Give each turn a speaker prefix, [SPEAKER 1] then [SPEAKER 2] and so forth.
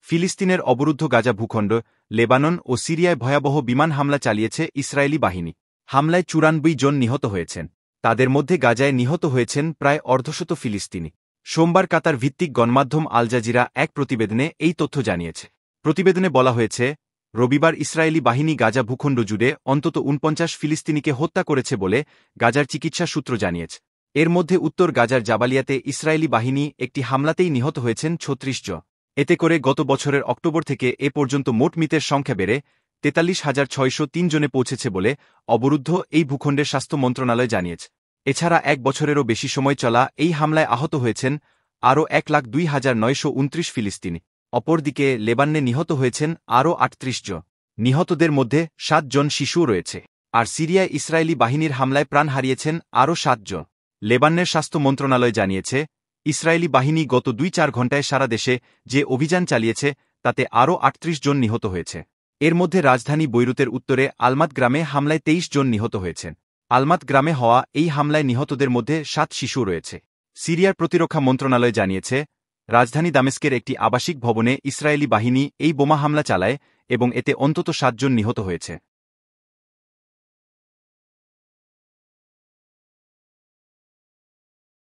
[SPEAKER 1] ফিলিস্তিনের অবরুদ্ধ গাজা ভূখণ্ড, লেবানন ও সিরিয়ায় ভয়াবহ বিমান হামলা চালিয়েছে ইসরায়েলি বাহিনী। হামলায় 94 জন নিহত হয়েছেন। তাদের মধ্যে গাজায় নিহত হয়েছেন প্রায় অর্ধশত ফিলিস্তিনি। সোমবার কাতার ভিত্তিক গণমাধ্যম আল জাজিরা এক প্রতিবেদনে এই তথ্য জানিয়েছে। প্রতিবেদনে বলা হয়েছে, রবিবার ইসরায়েলি বাহিনী গাজা ভূখণ্ড জুড়ে অন্তত ৪৯ ফিলিস্তিনিকে হত্যা করেছে বলে গাজার চিকিৎসা সূত্র জানিয়েছে। এর মধ্যে উত্তর গাজার জাবালিয়াতে ইসরায়েলি বাহিনী একটি হামলাতেই নিহত হয়েছেন ৩৬ জন। এতে করে গত বছরের অক্টোবর থেকে এ পর্যন্ত মোট মৃতের সংখ্যা বেড়ে ৪৩,৬০৩ জনে পৌঁছেছে বলে অবরুদ্ধ এই ভূখণ্ডের স্বাস্থ্য মন্ত্রণালয় জানিয়েছে। এছাড়া এক বছরেরও বেশি সময় চলা এই হামলায় আহত হয়েছেন আরও ১,০২,৯২৯ ফিলিস্তিনি। অপরদিকে লেবাননে নিহত হয়েছেন আরও ৩৮ জন। নিহতদের মধ্যে ৭ জন শিশুও রয়েছে। আর সিরিয়ায় ইসরায়েলি বাহিনীর হামলায় প্রাণ হারিয়েছেন আরও ৭ জন। লেবাননের স্বাস্থ্য মন্ত্রণালয় জানিয়েছে, ইসরায়েলি বাহিনী গত ২-৪ ঘণ্টায় সারা দেশে যে অভিযান চালিয়েছে তাতে আরও ৩৮ জন নিহত হয়েছে। এর মধ্যে রাজধানী বৈরুতের উত্তরে আলমাত গ্রামে হামলায় ২৩ জন নিহত হয়েছেন। আলমাত গ্রামে হওয়া এই হামলায় নিহতদের মধ্যে ৭ শিশু রয়েছে। সিরিয়ার প্রতিরক্ষা মন্ত্রণালয় জানিয়েছে, রাজধানী দামেস্কের একটি আবাসিক ভবনে ইসরায়েলি বাহিনী এই বোমা হামলা চালায় এবং এতে অন্তত ৭ জন নিহত হয়েছে।